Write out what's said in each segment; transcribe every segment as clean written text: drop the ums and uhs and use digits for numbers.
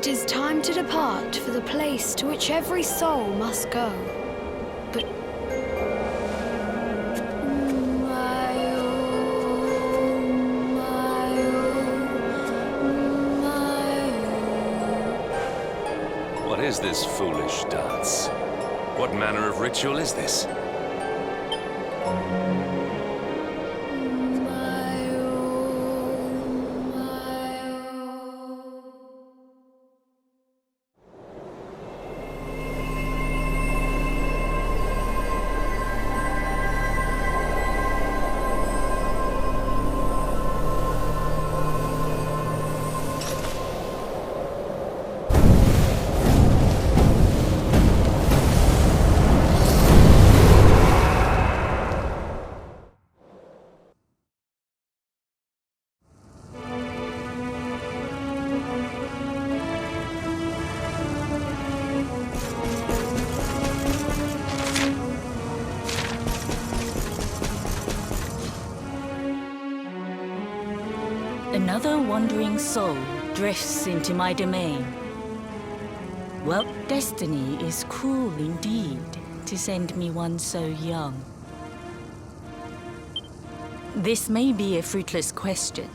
It is time to depart for the place to which every soul must go. But What is this foolish dance? What manner of ritual is this? Another wandering soul drifts into my domain. Well, destiny is cruel indeed to send me one so young. This may be a fruitless question,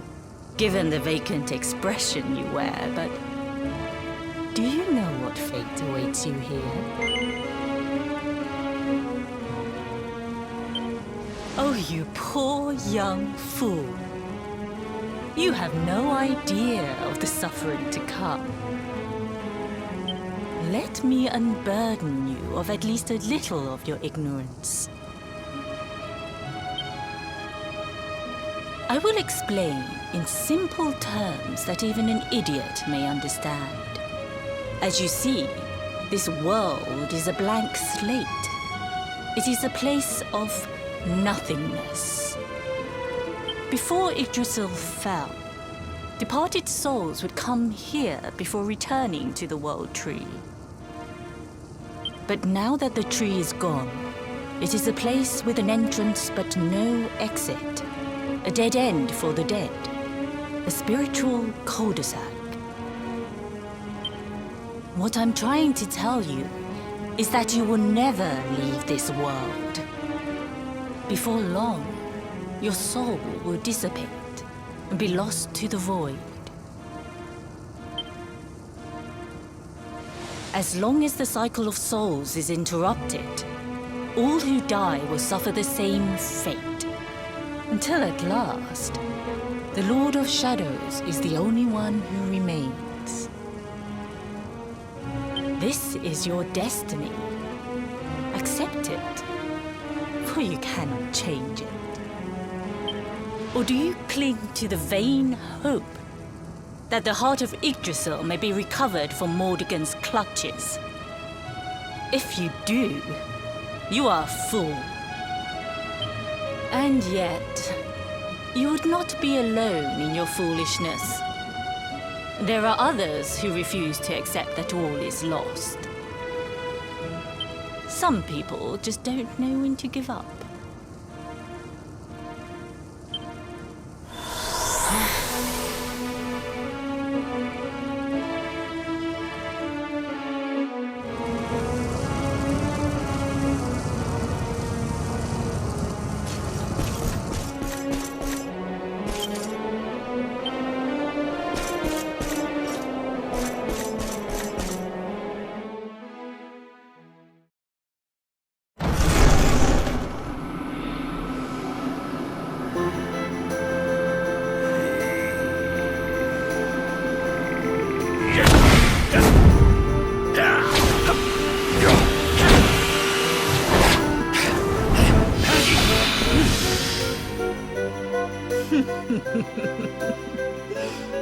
given the vacant expression you wear, but do you know what fate awaits you here? Oh, you poor young fool. You have no idea of the suffering to come. Let me unburden you of at least a little of your ignorance. I will explain in simple terms that even an idiot may understand. As you see, this world is a blank slate. It is a place of nothingness. Before Yggdrasil fell, departed souls would come here before returning to the World Tree. But now that the tree is gone, it is a place with an entrance but no exit, a dead end for the dead, a spiritual cul-de-sac. What I'm trying to tell you is that you will never leave this world. Before long, your soul will dissipate and be lost to the void. As long as the cycle of souls is interrupted, all who die will suffer the same fate. Until at last, the Lord of Shadows is the only one who remains. This is your destiny. Accept it, for you cannot change it. Or do you cling to the vain hope that the heart of Yggdrasil may be recovered from Mordegon's clutches? If you do, you are a fool. And yet, you would not be alone in your foolishness. There are others who refuse to accept that all is lost. Some people just don't know when to give up.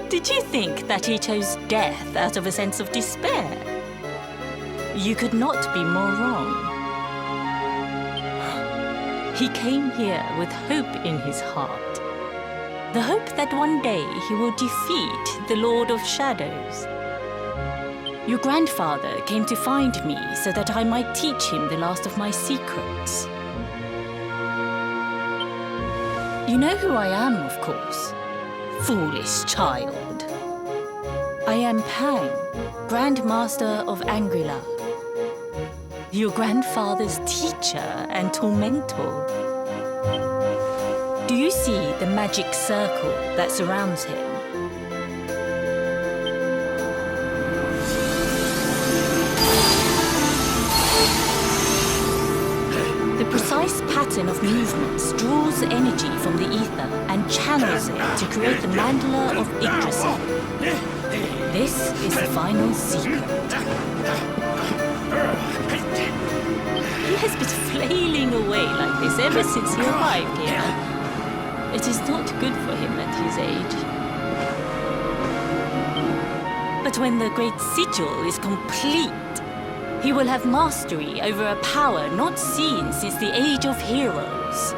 Did you think that he chose death out of a sense of despair? You could not be more wrong. He came here with hope in his heart. The hope that one day he will defeat the Lord of Shadows. Your grandfather came to find me so that I might teach him the last of my secrets. You know who I am, of course. Foolish child. I am Pang, Grand Master of Angrila. Your grandfather's teacher and tormentor. Do you see the magic circle that surrounds him? The precise pattern of movements draws energy from the ether and channels it to create the mandala of Yggdrasil. This is the final secret. He has been flailing away like this ever since he arrived here. It is not good for him at his age. But when the great sigil is complete, he will have mastery over a power not seen since the Age of Heroes.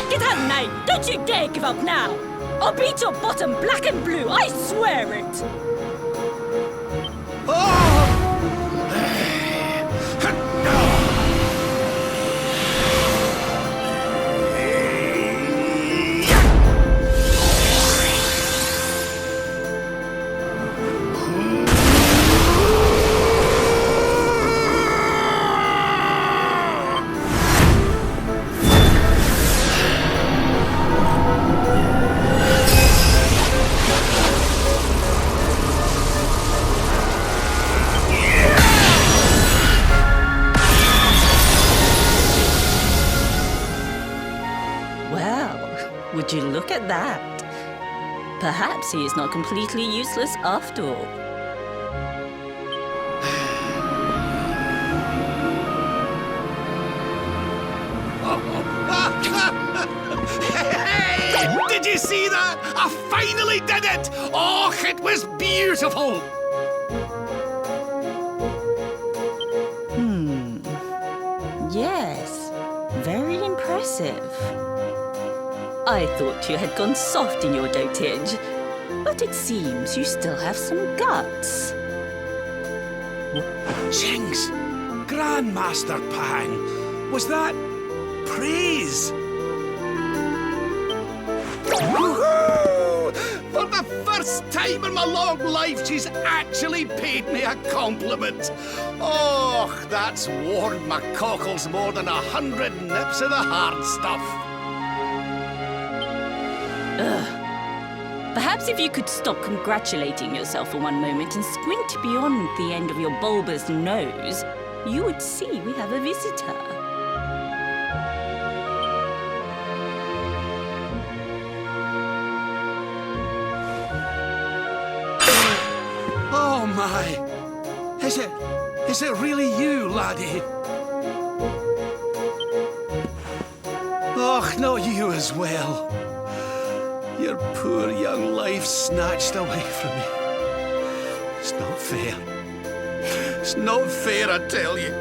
Get out, knight! Don't you dare give up now! I'll beat your bottom black and blue, I swear it! Would you look at that? Perhaps he is not completely useless after all. Hey! Did you see that? I finally did it! Oh, it was beautiful! Yes, very impressive. I thought you had gone soft in your dotage, but it seems you still have some guts. Jinx! Grandmaster Pang! Was that praise? Woohoo! For the first time in my long life, she's actually paid me a compliment. Oh, that's warmed my cockles more than 100 nips of the hard stuff. Perhaps if you could stop congratulating yourself for one moment and squint beyond the end of your bulbous nose, you would see we have a visitor. Oh my! Is it really you, laddie? Oh, not you as well. Your poor young life snatched away from me. It's not fair. It's not fair, I tell you.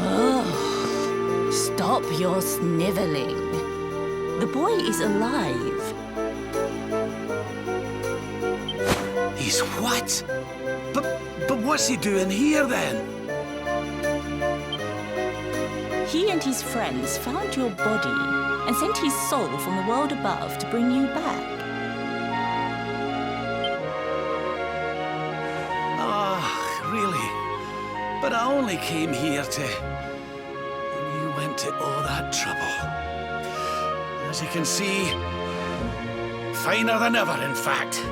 Oh, stop your sniveling. The boy is alive. He's what? But what's he doing here then? He and his friends found your body and sent his soul from the world above to bring you back. Really? But I only came here to... And you went to all that trouble. As you can see, finer than ever, in fact.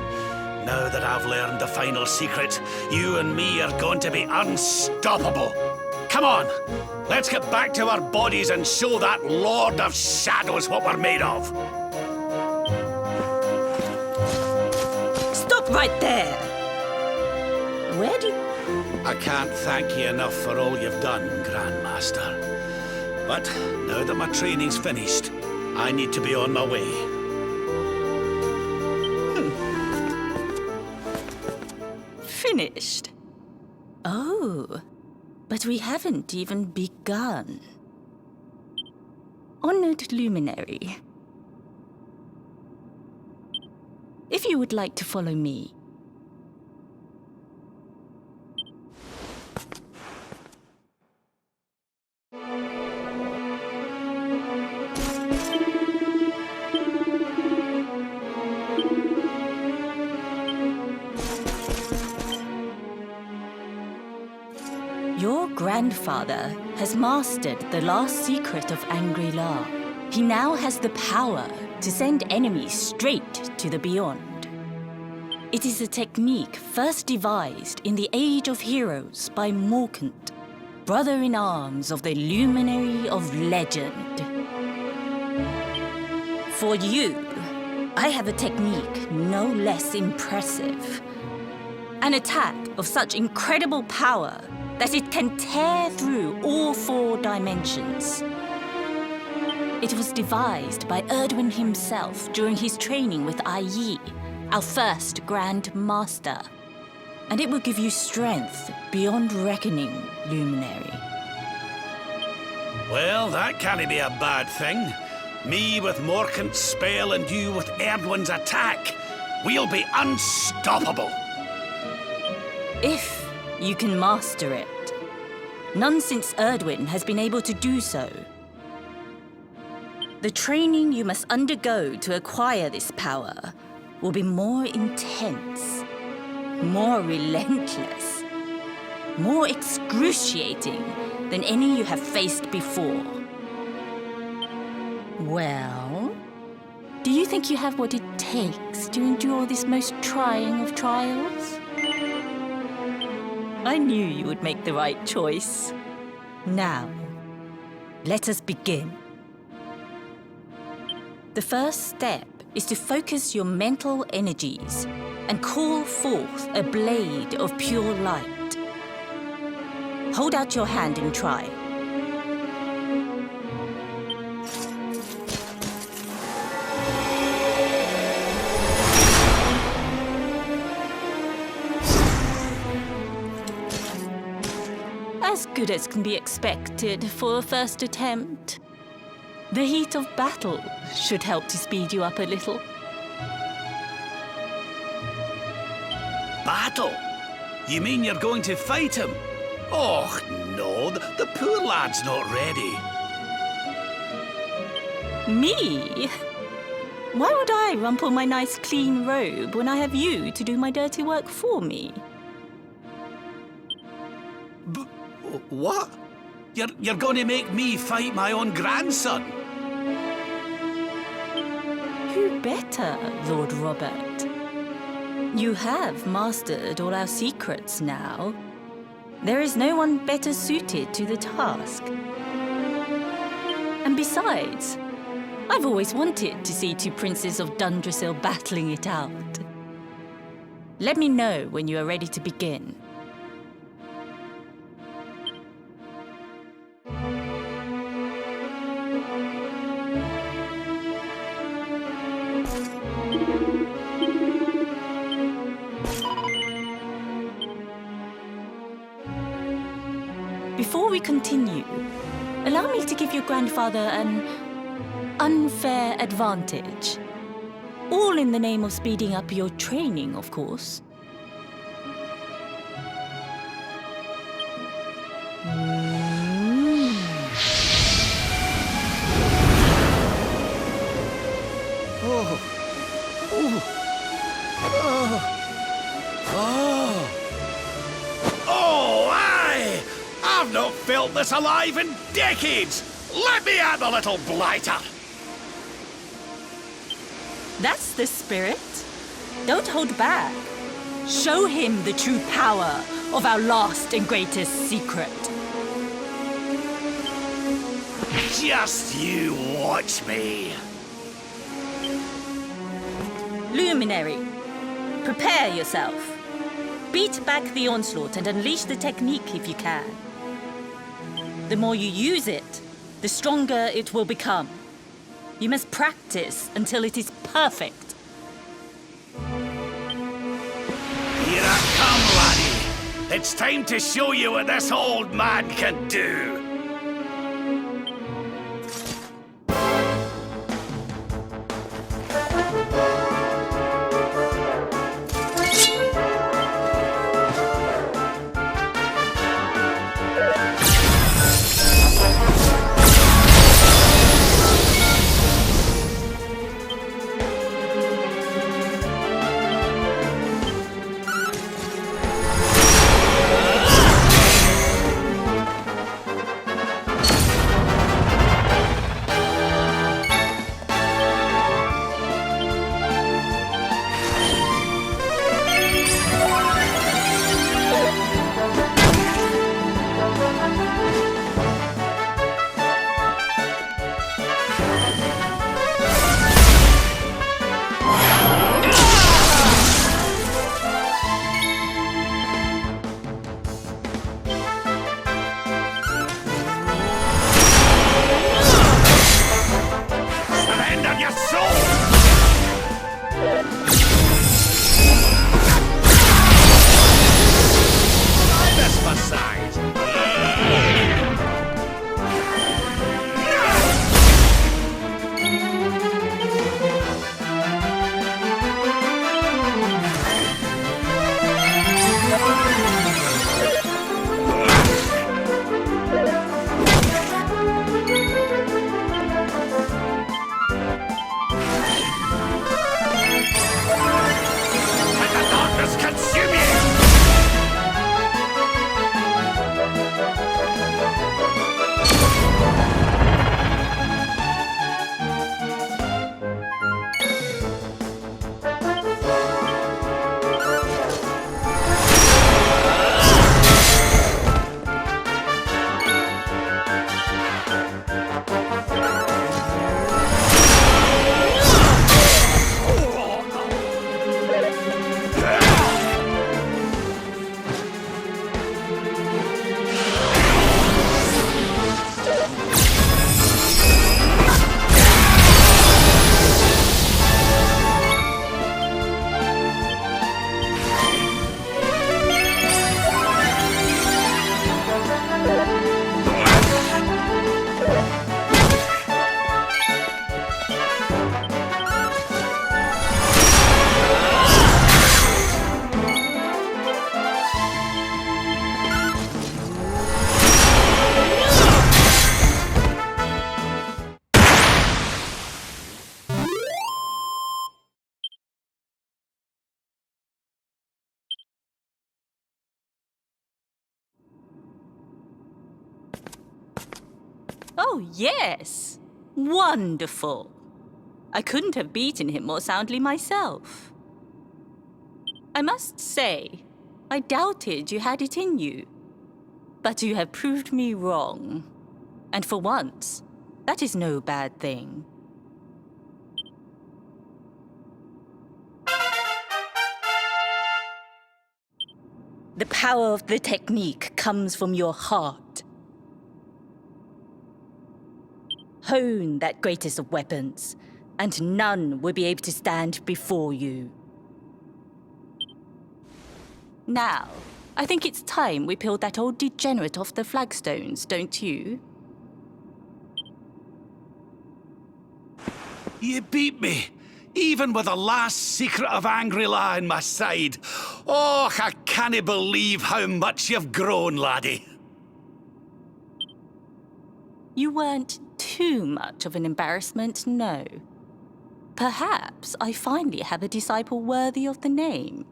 Now that I've learned the final secret, you and me are going to be unstoppable. Come on, let's get back to our bodies and show that Lord of Shadows what we're made of. Stop right there! Where do you... I can't thank you enough for all you've done, Grandmaster. But now that my training's finished, I need to be on my way. Finished? Oh, but we haven't even begun. Honored luminary, if you would like to follow me. Your grandfather has mastered the last secret of Angri-La. He now has the power to send enemies straight to the beyond. It is a technique first devised in the Age of Heroes by Morkant, brother-in-arms of the Luminary of Legend. For you, I have a technique no less impressive. An attack of such incredible power that it can tear through all 4 dimensions. It was devised by Erdwin himself during his training with Yi, our first Grand Master. And it will give you strength beyond reckoning, Luminary. Well, that can't be a bad thing. Me with Morkant's spell and you with Erdwin's attack. We'll be unstoppable. If you can master it. None since Erdwin has been able to do so. The training you must undergo to acquire this power will be more intense, more relentless, more excruciating than any you have faced before. Well, do you think you have what it takes to endure this most trying of trials? I knew you would make the right choice. Now, let us begin. The first step is to focus your mental energies and call forth a blade of pure light. Hold out your hand and try. As good as can be expected for a first attempt. The heat of battle should help to speed you up a little. Battle? You mean you're going to fight him? Oh, no, the poor lad's not ready. Me? Why would I rumple my nice clean robe when I have you to do my dirty work for me? What? You're going to make me fight my own grandson? Who better, Lord Robert? You have mastered all our secrets now. There is no one better suited to the task. And besides, I've always wanted to see 2 princes of Dundrasil battling it out. Let me know when you are ready to begin. Before we continue, allow me to give your grandfather an unfair advantage. All in the name of speeding up your training, of course. Oh, aye! I've not felt this alive in decades! Let me at the little blighter! That's the spirit. Don't hold back. Show him the true power of our last and greatest secret. Just you watch me. Luminary, prepare yourself. Beat back the onslaught and unleash the technique if you can. The more you use it, the stronger it will become. You must practice until it is perfect. Here I come, laddie. It's time to show you what this old man can do. Oh, yes. Wonderful. I couldn't have beaten him more soundly myself. I must say, I doubted you had it in you. But you have proved me wrong. And for once, that is no bad thing. The power of the technique comes from your heart. Hone that greatest of weapons, and none will be able to stand before you. Now, I think it's time we peeled that old degenerate off the flagstones, don't you? You beat me, even with the last secret of Angry-La in my side. Oh, I can't believe how much you've grown, laddie. You weren't too much of an embarrassment, no. Perhaps I finally have a disciple worthy of the name.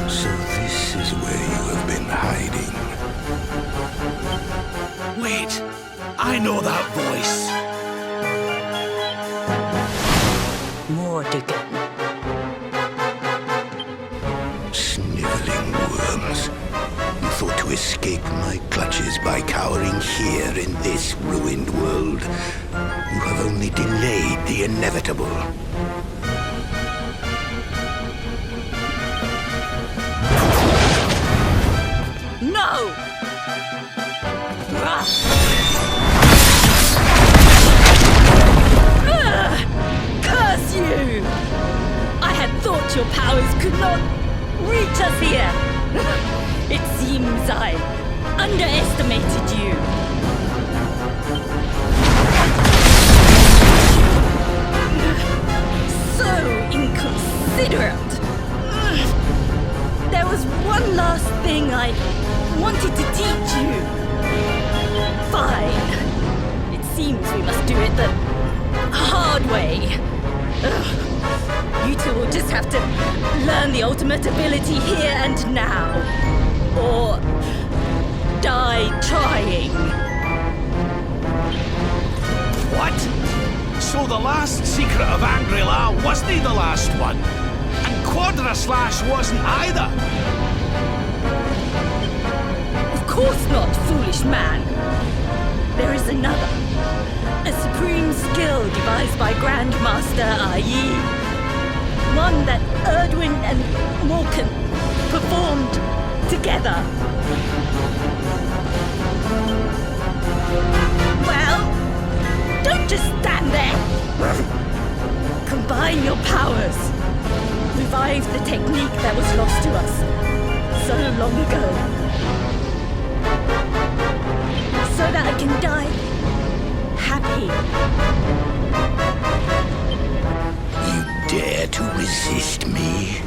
So this is where you have been hiding. Wait, I know that voice. Mordigan. Sniveling worms. You thought to escape my clutches by cowering here in this ruined world. You have only delayed the inevitable. No! Curse you! I had thought your powers could not reach us here. It seems I underestimated you. So inconsiderate. There was one last thing I wanted to teach you. Fine. It seems we must do it the hard way. You two will just have to learn the ultimate ability here and now. Or die trying. What? So the last secret of Angry-La wasn't the last one? And Quadra Slash wasn't either? Of course not, foolish man. There is another. A supreme skill devised by Grandmaster Yi. One that Erdwin and Morkan performed together. Well, don't just stand there. Combine your powers. Revive the technique that was lost to us so long ago. So that I can die happy. You dare to resist me?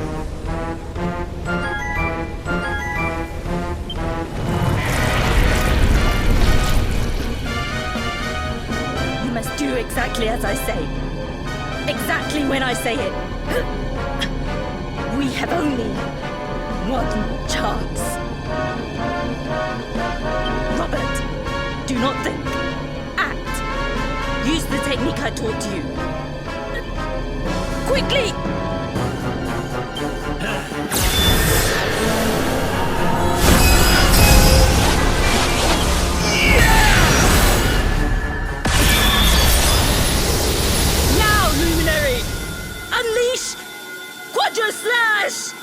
You must do exactly as I say. Exactly when I say it. We have only one chance. Robert, do not think. Act. Use the technique I taught you. Quickly! Now, Luminary! Unleash Quadra Slash!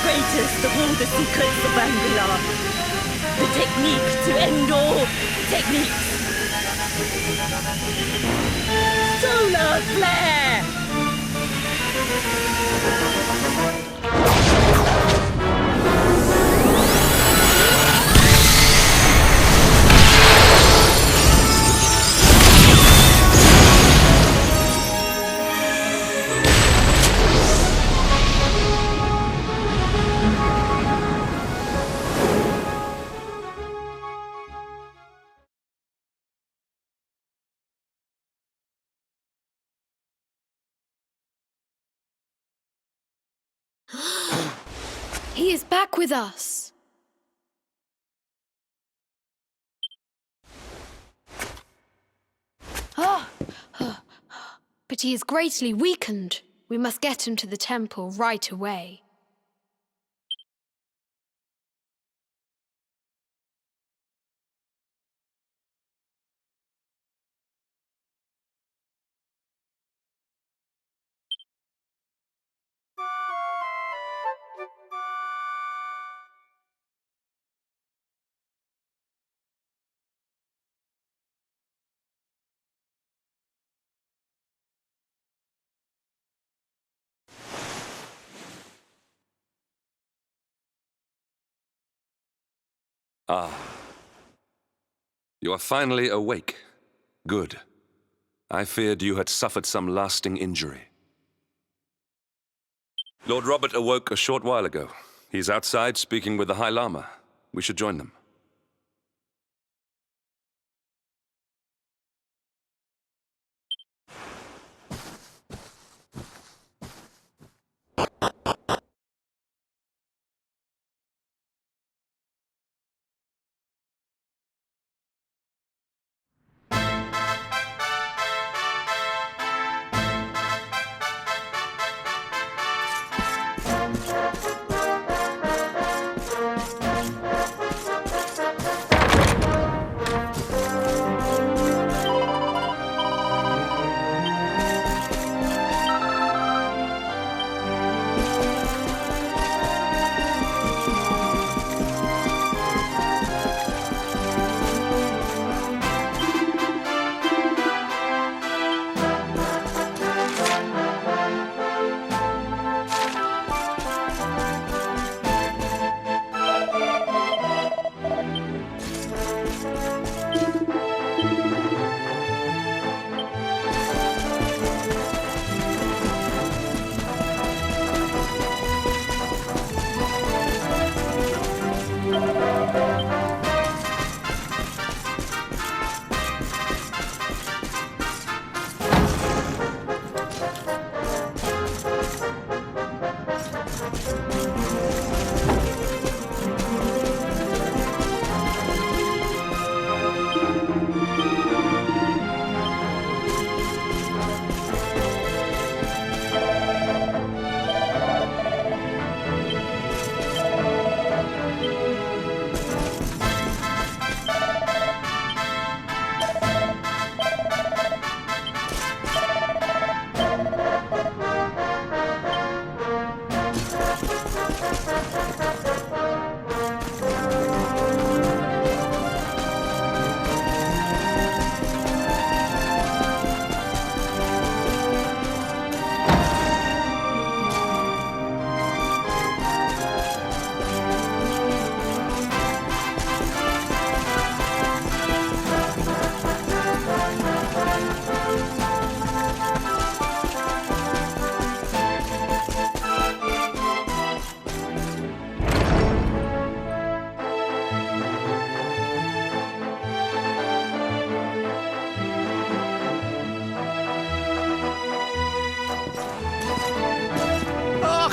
Greatest of all the secrets of Angry-La. The technique to end all techniques. Solar Flare! He is back with us. But he is greatly weakened. We must get him to the temple right away. Ah. You are finally awake. Good. I feared you had suffered some lasting injury. Lord Robert awoke a short while ago. He's outside speaking with the High Lama. We should join them.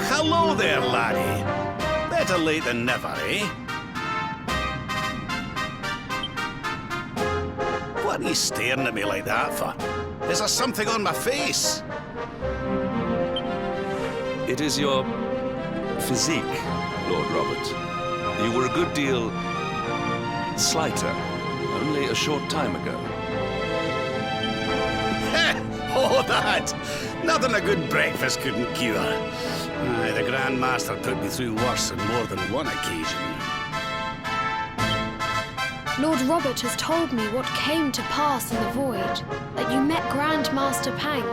Hello there, laddie. Better late than never, eh? What are you staring at me like that for? Is there something on my face? It is your physique, Lord Robert. You were a good deal slighter only a short time ago. Oh, that! Nothing a good breakfast couldn't cure. Aye, the Grand Master put me through worse on more than one occasion. Lord Robert has told me what came to pass in the void, that you met Grand Master Pang,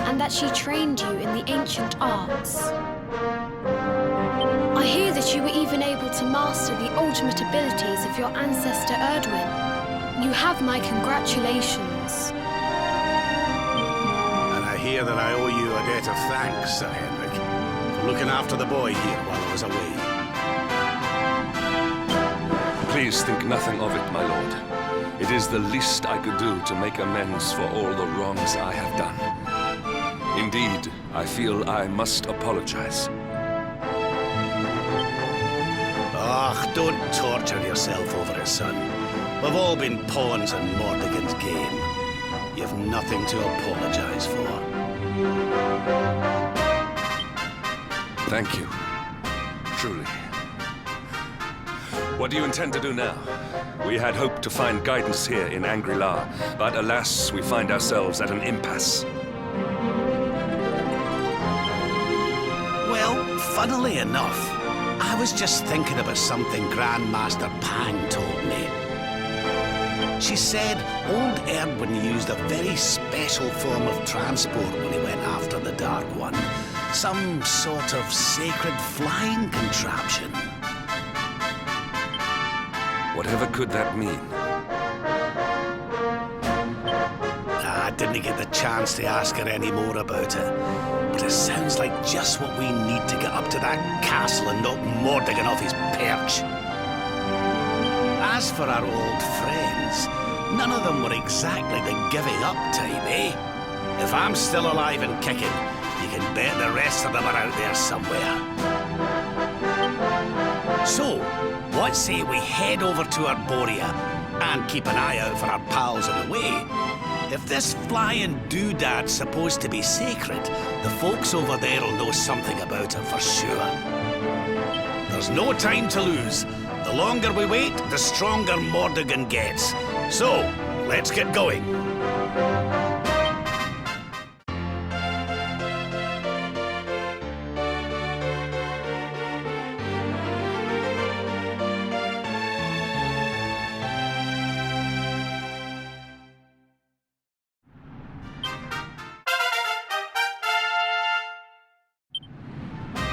and that she trained you in the ancient arts. I hear that you were even able to master the ultimate abilities of your ancestor Erdwin. You have my congratulations. And I hear that I owe you a debt of thanks, Sir Henrik, for looking after the boy here while I was away. Please think nothing of it, my lord. It is the least I could do to make amends for all the wrongs I have done. Indeed, I feel I must apologize. don't torture yourself over it, son. We've all been pawns in Mordigan's game. You've nothing to apologize for. Thank you. Truly. What do you intend to do now? We had hoped to find guidance here in Angri-La, but alas, we find ourselves at an impasse. Well, funnily enough, I was just thinking about something Grandmaster Pang told me. She said old Erdwin used a very special form of transport when he went after the Dark One. Some sort of sacred flying contraption. Whatever could that mean? I didn't get the chance to ask her any more about it. But it sounds like just what we need to get up to that castle and knock Mordigan off his perch. As for our old friends, none of them were exactly the giving up type, eh? If I'm still alive and kicking, you can bet the rest of them are out there somewhere. So, what say we head over to Arborea and keep an eye out for our pals on the way? If this flying doodad's supposed to be sacred, the folks over there'll know something about it for sure. There's no time to lose. The longer we wait, the stronger Mordigan gets. So, let's get going.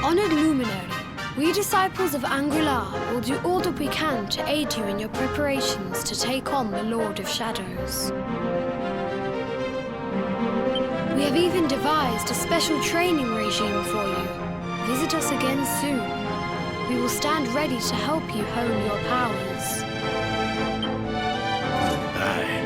Honored Luminary, we disciples of Angri-La will do all that we can to aid you in your preparations to take on the Lord of Shadows. We have even devised a special training regime for you. Visit us again soon. We will stand ready to help you hone your powers. Aye.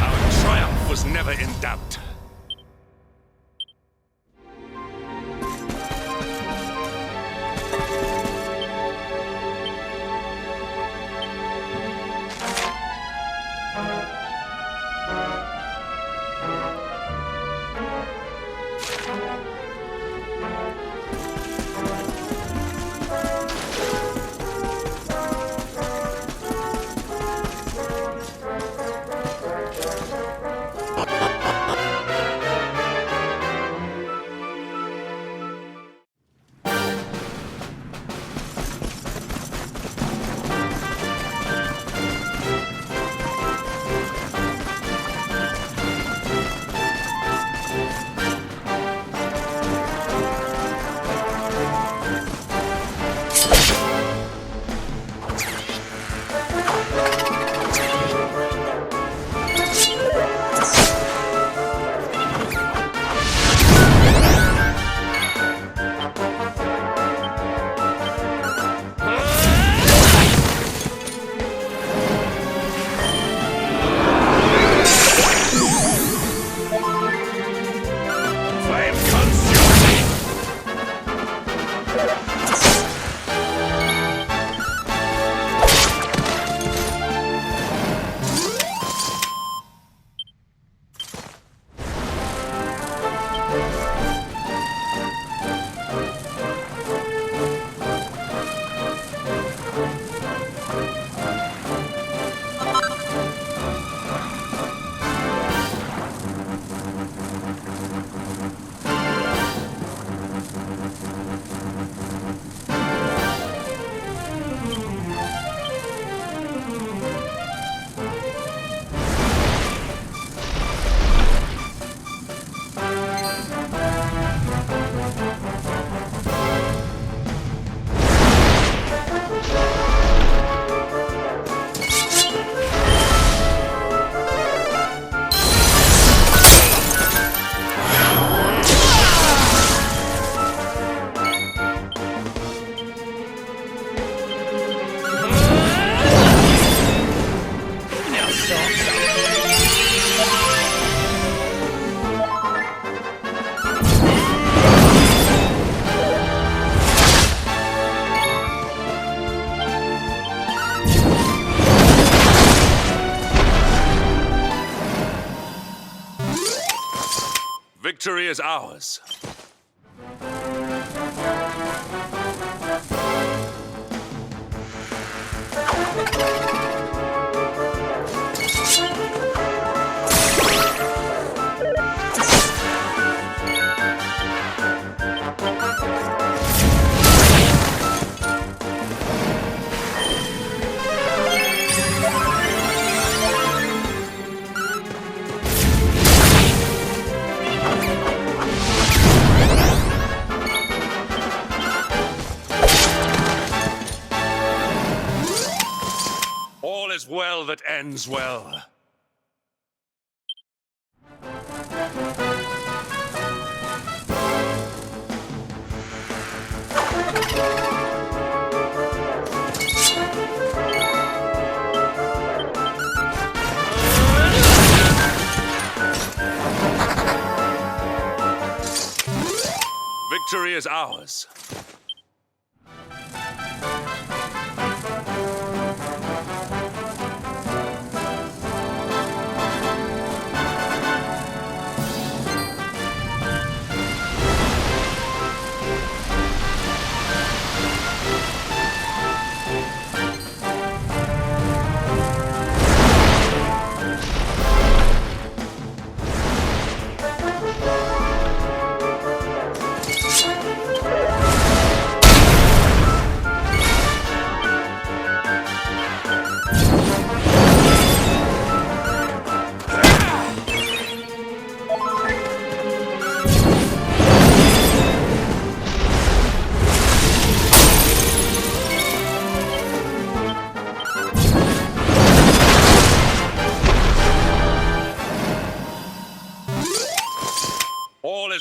Our triumph was never in doubt. Flame consume! Victory is ours. All is well that ends well. Victory is ours.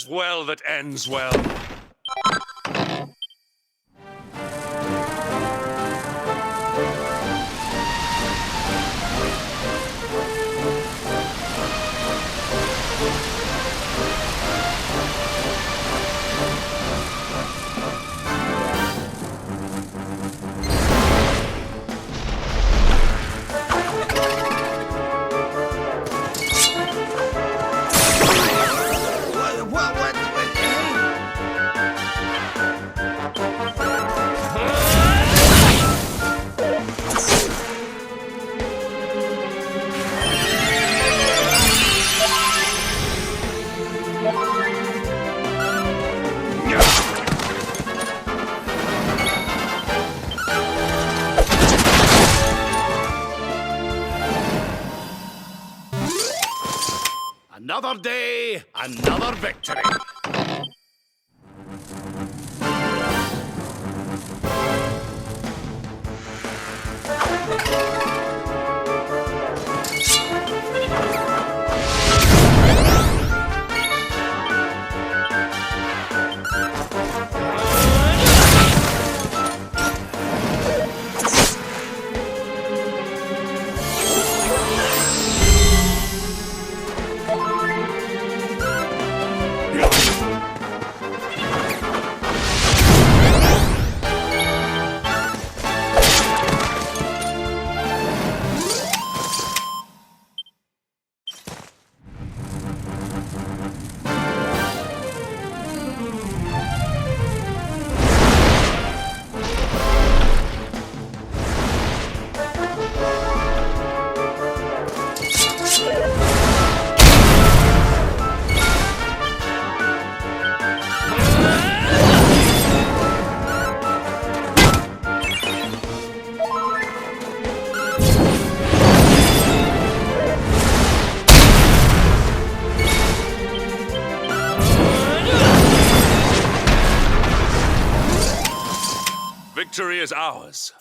as well that ends well. Another day, another victory. Victory is ours.